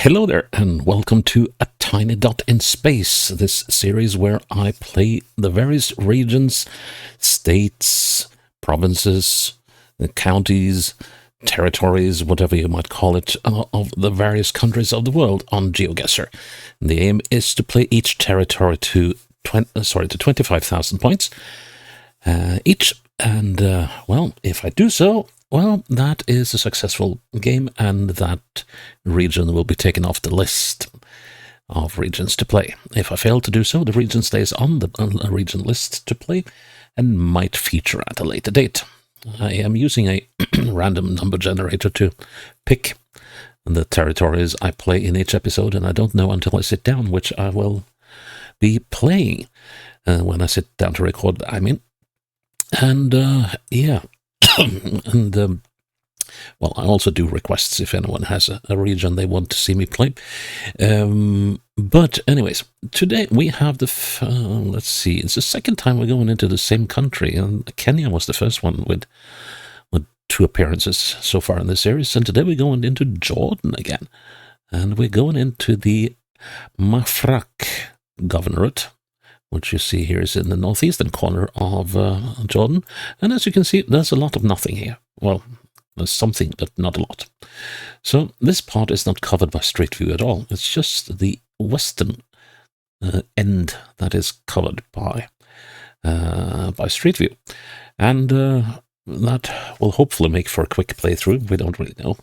Hello there, and welcome to A Tiny Dot in Space, this series where I play the various regions, states, provinces, counties, territories, whatever you might call it, of the various countries of the world on GeoGuessr. And the aim is to play each territory to 25,000 points each, and well, if I do so, well, that is a successful game, and that region will be taken off the list of regions to play. If I fail to do so, the region stays on the region list to play and might feature at a later date. I am using a random number generator to pick the territories I play in each episode, and I don't know until I sit down which I will be playing when I sit down to record, I mean. And yeah. And well, I also do requests if anyone has a region they want to see me play. But anyways, today we have the let's see, it's the second time we're going into the same country, and Kenya was the first one with two appearances so far in this series, and today we're going into Jordan again, and we're going into the Mafraq governorate, which you see here is in the northeastern corner of Jordan. And as you can see, there's a lot of nothing here. Well, there's something, but not a lot. So this part is not covered by Street View at all. It's just the western end that is covered by Street View. And that will hopefully make for a quick playthrough. We don't really know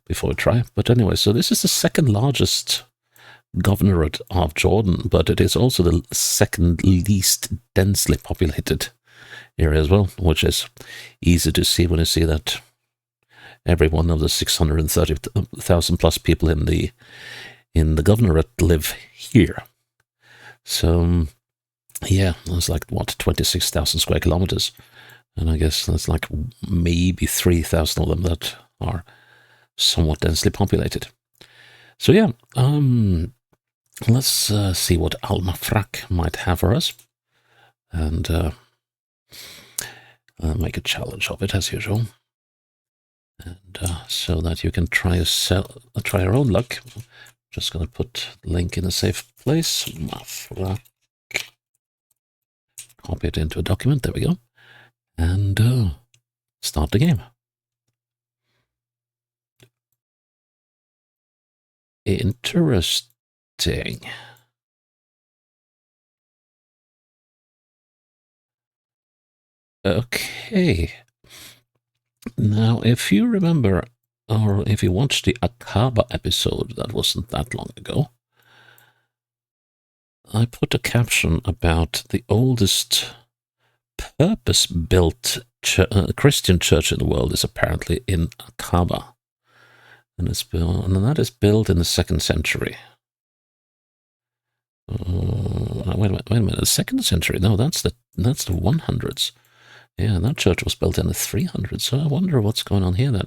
before we try. But anyway, so this is the second largest governorate of Jordan, but it is also the second least densely populated area as well, which is easy to see when you see that every one of the 630,000 plus people in the governorate live here. So yeah, it's like what, 26,000 square kilometers, and I guess that's like maybe 3,000 of them that are somewhat densely populated. So yeah, let's see what al-Mafraq might have for us, and make a challenge of it as usual, and so that you can try your own luck. Just going to put the link in a safe place. Mafraq. Copy it into a document. There we go, and start the game. Interesting. Okay. Now, if you remember, or if you watched the Akaba episode, that wasn't that long ago, I put a caption about the oldest purpose-built Christian church in the world is apparently in Akaba. And that is built in the 2nd century. Wait a minute. The 2nd century? No, that's the 100s. Yeah, that church was built in the 300s. So I wonder what's going on here then.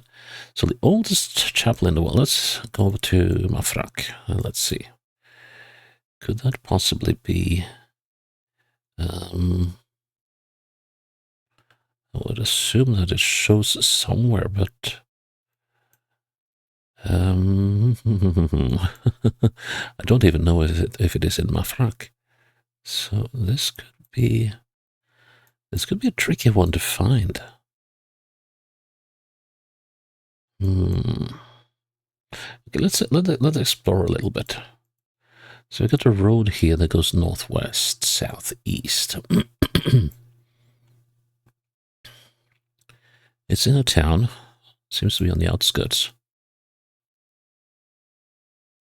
So the oldest chapel in the world. Let's go to Mafraq. Let's see. Could that possibly be? I would assume that it shows somewhere, but I don't even know if it is in Mafraq. So this could be a tricky one to find. Okay, let's explore a little bit. So we got a road here that goes northwest, southeast. It's in a town. Seems to be on the outskirts.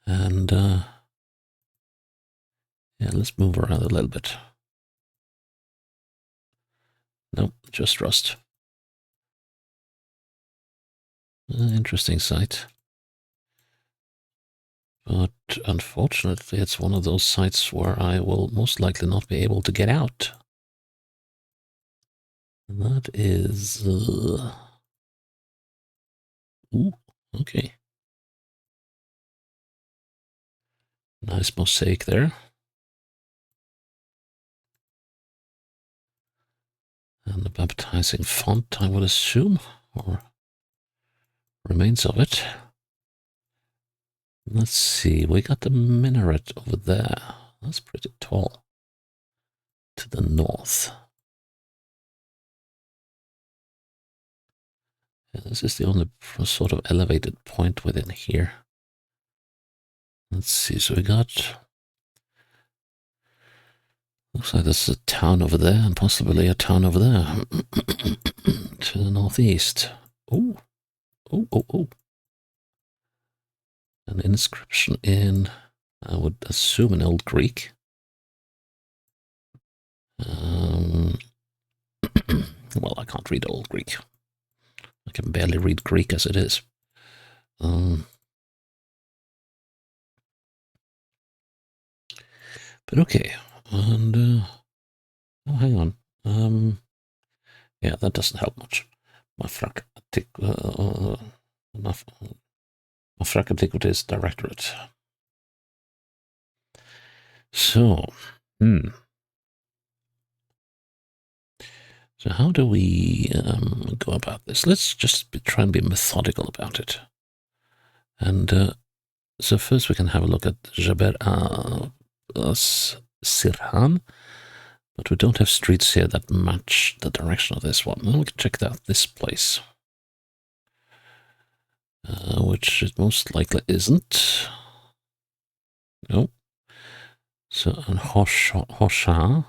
And yeah, let's move around a little bit. Nope, just rust. Interesting sight. But unfortunately, it's one of those sites where I will most likely not be able to get out. And that is... Ooh, okay. Nice mosaic there. And the baptizing font, I would assume, or remains of it. Let's see, we got the minaret over there. That's pretty tall. To the north. Yeah, this is the only sort of elevated point within here. Let's see, so we got... Looks like there's a town over there and possibly a town over there. To the northeast. Oh, oh, oh, oh. An inscription in, I would assume, an Old Greek. Well, I can't read Old Greek. I can barely read Greek as it is. But okay, and oh, hang on. Yeah, that doesn't help much. Mafraq Antiquities Directorate. So, So how do we go about this? Let's just try and be methodical about it. And so first we can have a look at Jaber Sirhan, but we don't have streets here that match the direction of this one. Then we can check out this place, which it most likely isn't. No. So, and Hosha.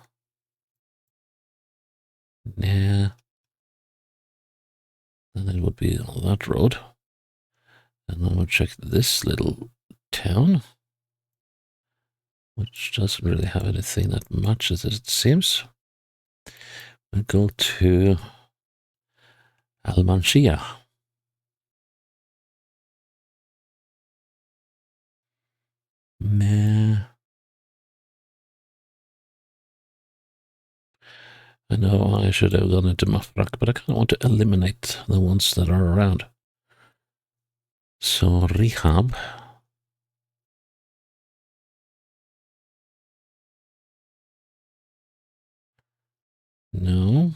Yeah. Then it would be on that road. And then we'll check this little town, which doesn't really have anything that matches it, it seems. We'll go to al-Manshia. Meh. I know I should have gone into Mafraq, but I kind of want to eliminate the ones that are around. So, Rehab. No.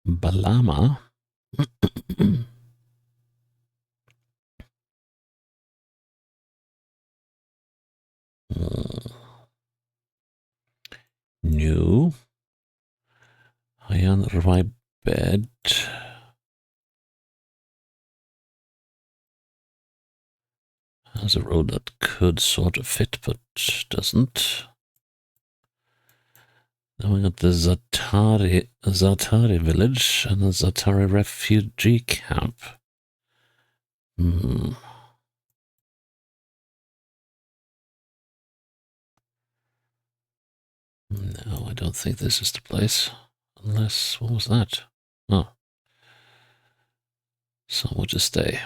Balama. No. Hayan Raibed. Has a road that could sort of fit, but doesn't. Then we got the Zatari village and the Zatari refugee camp. No, I don't think this is the place. Unless, what was that? Oh. So we'll just stay.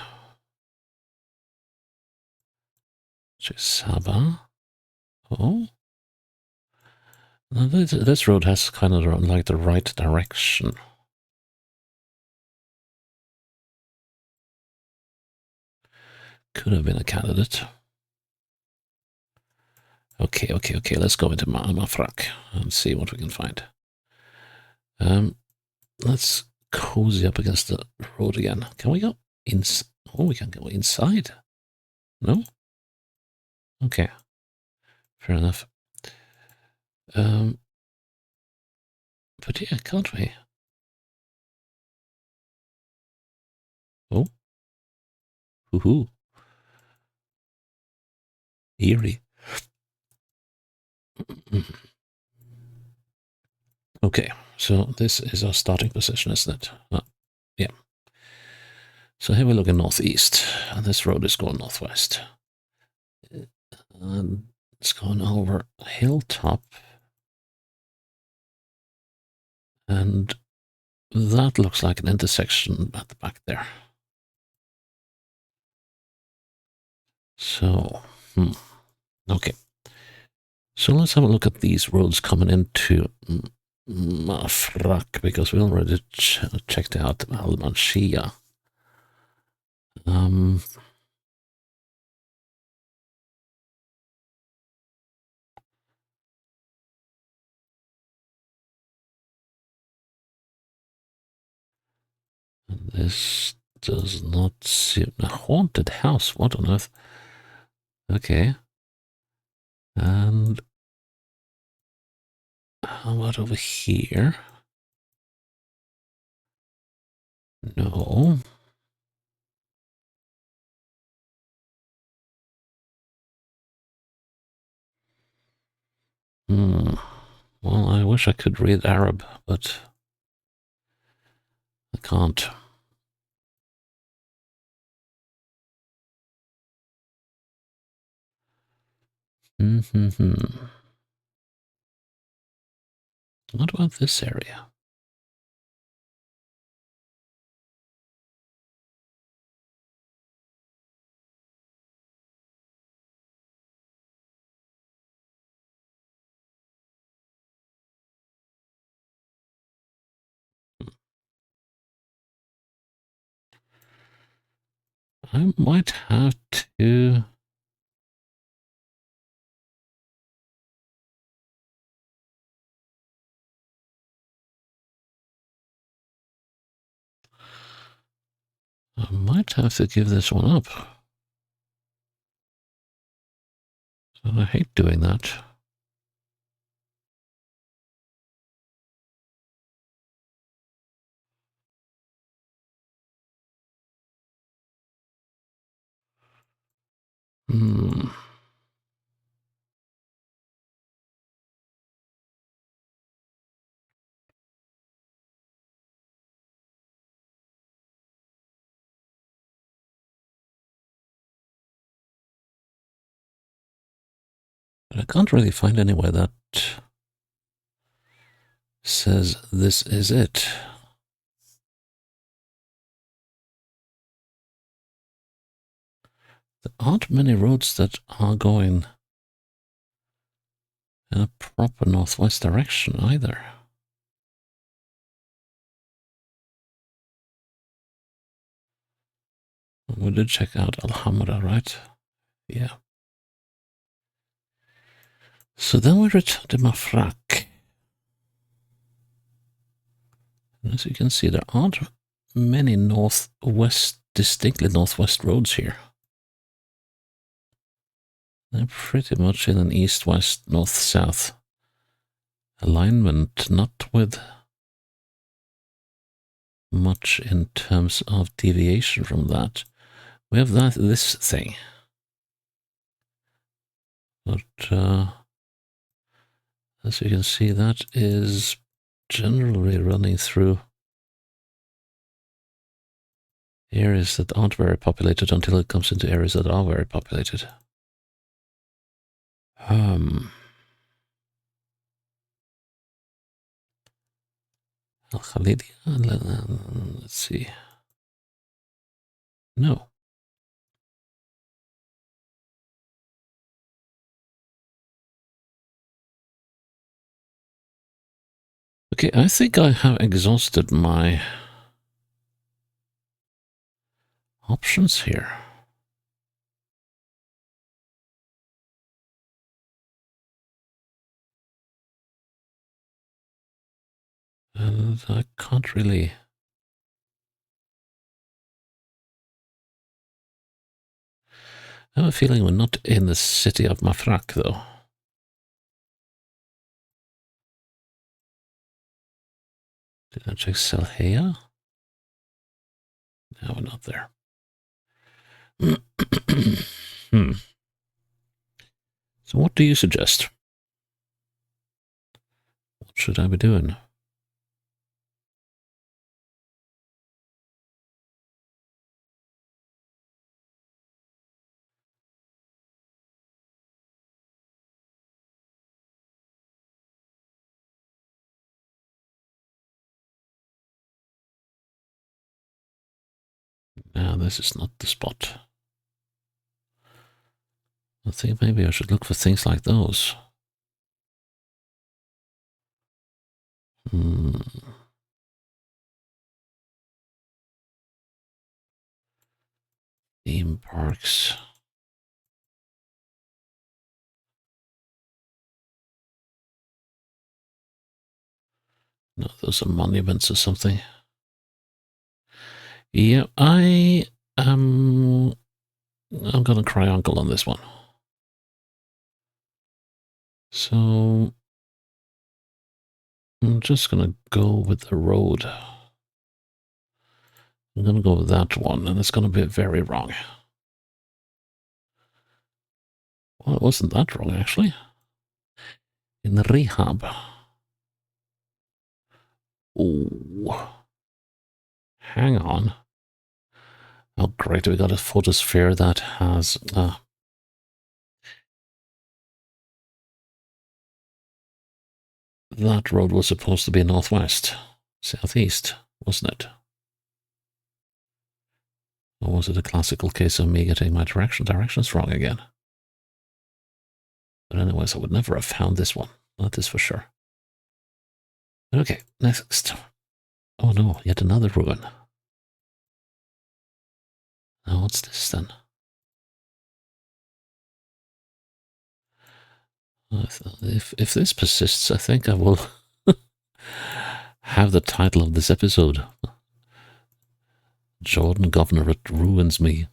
Chisaba. Oh. Now this road has kind of like the right direction. Could have been a candidate. Okay, let's go into al-Mafraq and see what we can find. Let's cozy up against the road again. Can we go inside? Oh, we can go inside. No? Okay. Fair enough. But yeah, can't we? Oh. Hoo-hoo. Eerie. Okay, so this is our starting position, isn't it? Yeah. So here we look at northeast, and this road is going northwest. And it's going over a hilltop. And that looks like an intersection at the back there. So, okay. So let's have a look at these roads coming into Mafraq, because we already checked out al-Manshia. This does not seem a haunted house. What on earth? Okay. And how about over here? No. Hmm. Well, I wish I could read Arab, but I can't. Hmm. What about this area? I might have to. I might have to give this one up. I hate doing that. Hmm. But I can't really find anywhere that says this is it. There aren't many roads that are going in a proper northwest direction either. We did check out Alhambra, right? Yeah. So then we return to Mafraq. And as you can see, there aren't many distinctly northwest roads here. They're pretty much in an east-west, north-south alignment, not with much in terms of deviation from that. We have this thing. But as you can see, that is generally running through areas that aren't very populated until it comes into areas that are very populated. Al-Khalidia? Let's see. No. Okay, I think I have exhausted my options here. And I can't really. I have a feeling we're not in the city of Mafraq, though. Did I check Selheya? No, we're not there. Hmm. So, what do you suggest? What should I be doing? Now, this is not the spot. I think maybe I should look for things like those. Hmm. Theme parks. No, those are monuments or something. Yeah, I am. I'm gonna cry uncle on this one. So I'm just gonna go with the road. I'm gonna go with that one, and it's gonna be very wrong. Well, it wasn't that wrong, actually. In the rehab. Oh, hang on. Oh, great. We got a photosphere that has. That road was supposed to be northwest, southeast, wasn't it? Or was it a classical case of me getting my directions wrong again? But anyways, I would never have found this one. That is for sure. Okay, next. Oh no, yet another ruin. Now what's this then? If this persists, I think I will have the title of this episode. Jordan Governorate ruins me.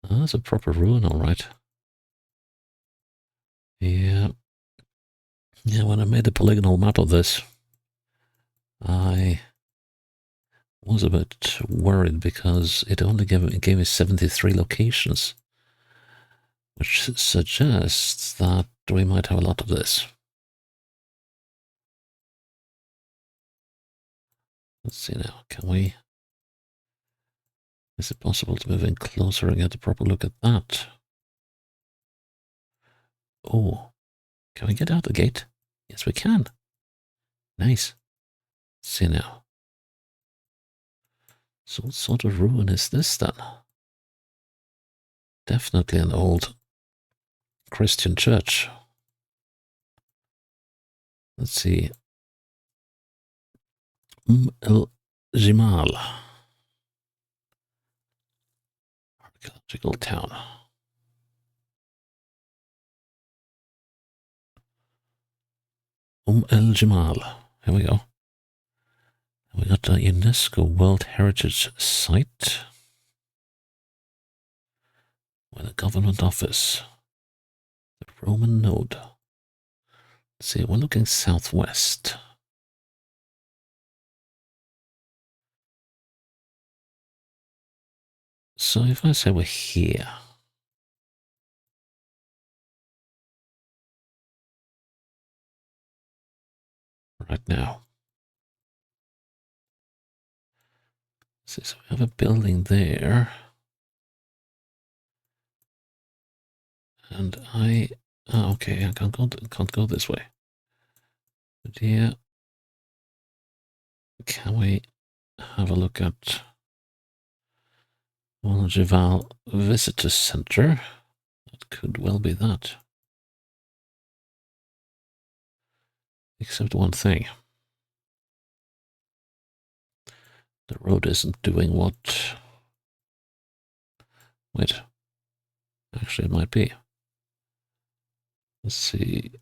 Oh, that's a proper ruin, all right. Yeah. Yeah, when I made the polygonal map of this, I was a bit worried because it only gave me 73 locations, which suggests that we might have a lot of this. Let's see now, can we... Is it possible to move in closer and get a proper look at that? Oh, can we get out the gate? Yes, we can. Nice. Let's see now. So what sort of ruin is this then? Definitely an old Christian church. Let's see. el-Jimal. Archaeological town. el-Jimal. Here we go. We got a UNESCO World Heritage Site with a government office. The Roman node. Let's see, we're looking southwest. So if I say we're here, right now. So we have a building there. And okay, I can't go this way. But yeah, can we have a look at Jival Visitor Center? That could well be that. Except one thing. The road isn't doing what... Wait. Actually, it might be. Let's see.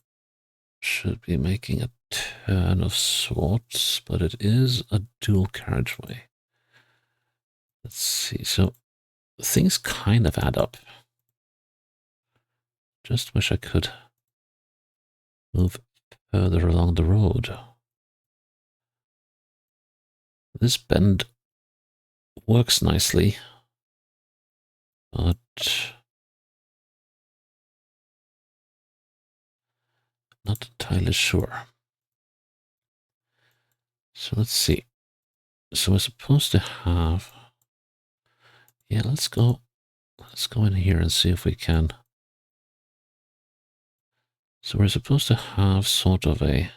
Should be making a turn of sorts, but it is a dual carriageway. Let's see. So things kind of add up. Just wish I could move further along the road. This bend works nicely, but not entirely sure. So let's see. So we're supposed to have... Yeah, let's go in here and see if we can. So we're supposed to have sort of a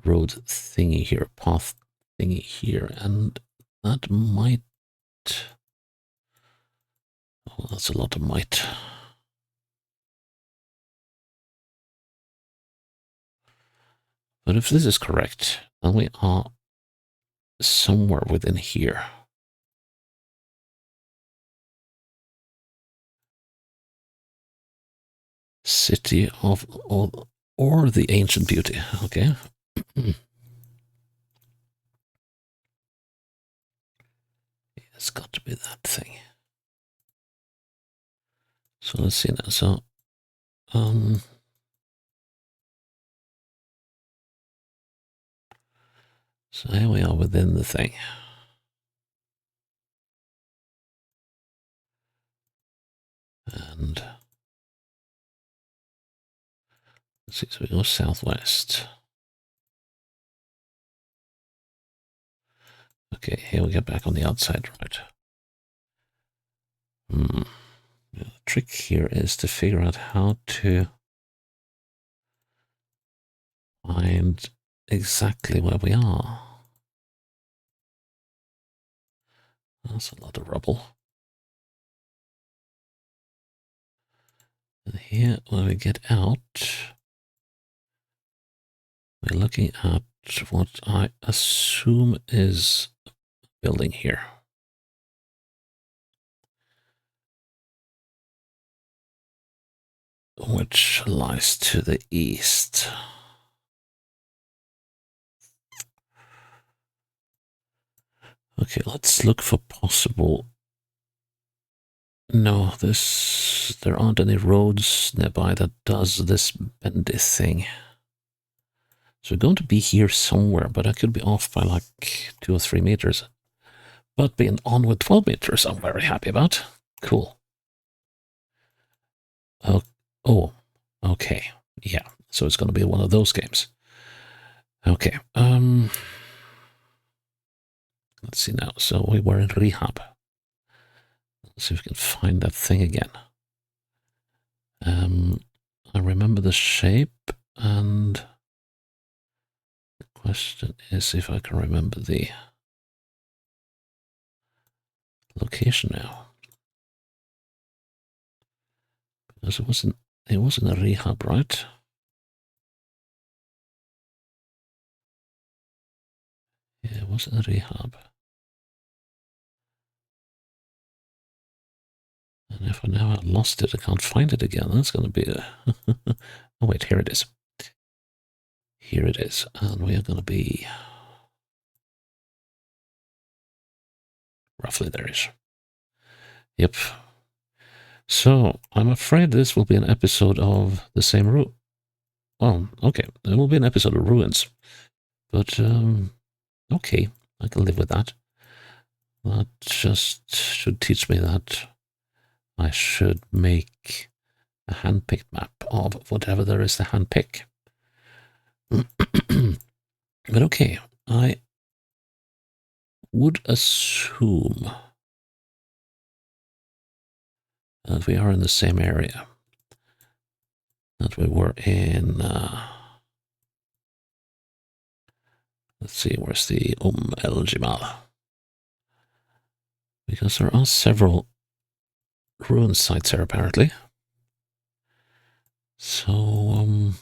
road thingy here, path thingy here, and that might... Oh, that's a lot of might. But if this is correct, then we are somewhere within here. City of... or the ancient beauty, okay? It's got to be that thing. So let's see now. So, so here we are within the thing. And let's see, so we go southwest. Okay, here we get back on the outside, right? The trick here is to figure out how to find exactly where we are. That's a lot of rubble. And here, when we get out, we're looking at what I assume is a building here. Which lies to the east. Okay, let's look for possible. No, there aren't any roads nearby that does this bendy thing. So we're going to be here somewhere, but I could be off by like 2 or 3 meters. But being on with 12 meters, I'm very happy about. Cool. Oh, okay. Yeah, so it's going to be one of those games. Okay, let's see now. So we were in rehab. Let's see if we can find that thing again. I remember the shape, and the question is if I can remember the location now. Because it wasn't a rehab, right? Yeah, it wasn't a rehab. And if I now lost it, I can't find it again. That's going to be a... oh, wait, here it is. Here it is. And we are going to be roughly there-ish. Yep. So, I'm afraid this will be an episode of the same route. Oh, okay. It will be an episode of Ruins. But, okay. I can live with that. That just should teach me that I should make a hand-picked map of whatever there is to hand-pick. But okay, I would assume that we are in the same area that we were in. Let's see, where's the el-Jimal? Because there are several ruin sites here, apparently. So,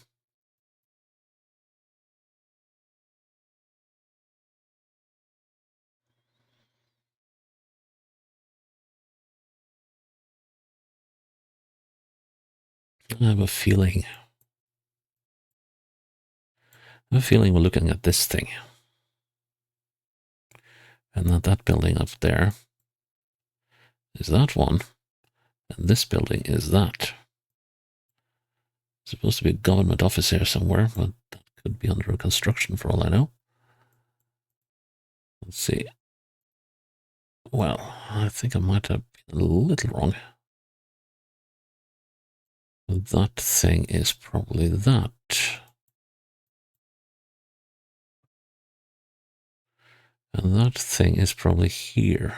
I have a feeling. I have a feeling we're looking at this thing. And that building up there is that one. And this building is that. It's supposed to be a government office here somewhere, but that could be under construction for all I know. Let's see. Well, I think I might have been a little wrong. That thing is probably that. And that thing is probably here.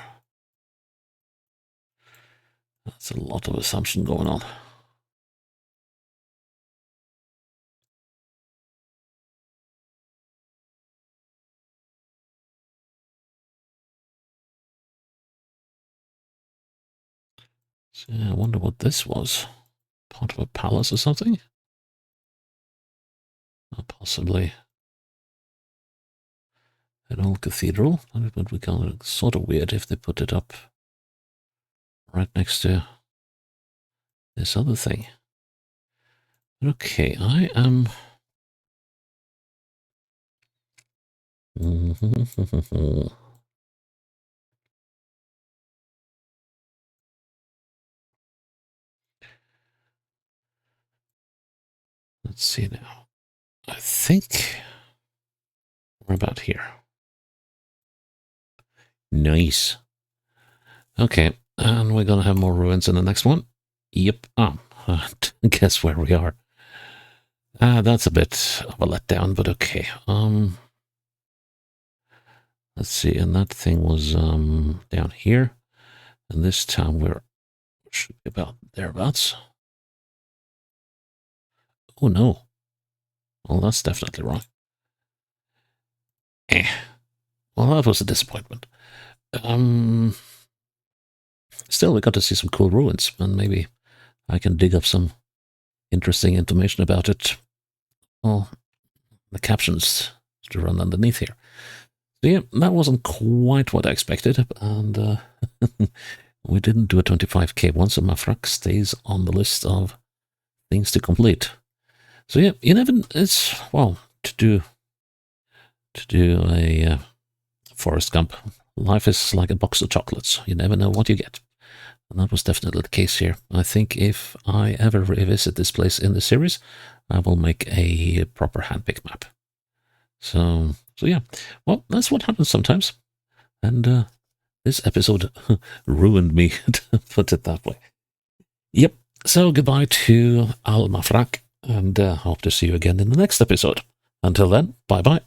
That's a lot of assumption going on. So I wonder what this was. Part of a palace or something? Or possibly an old cathedral. It would be kind of sort of weird if they put it up right next to this other thing. Okay, I am... Let's see now. I think we're about here. Nice. Okay, and we're gonna have more ruins in the next one. Yep. Guess where we are. That's a bit of a letdown, but okay. Let's see, and that thing was down here, and this town should be about thereabouts. Oh no. Well, that's definitely wrong. Well, that was a disappointment. Still, we got to see some cool ruins, and maybe I can dig up some interesting information about it. Well, the captions to run underneath here. So yeah, that wasn't quite what I expected, and we didn't do a 25k one, so al-Mafraq stays on the list of things to complete. So yeah, you never, it's, well, to do a Forrest Gump, life is like a box of chocolates. You never know what you get. And that was definitely the case here. I think if I ever revisit this place in the series, I will make a proper handpicked map. So yeah, well, that's what happens sometimes. And this episode ruined me, to put it that way. Yep, so goodbye to al-Mafraq, and hope to see you again in the next episode. Until then, bye-bye.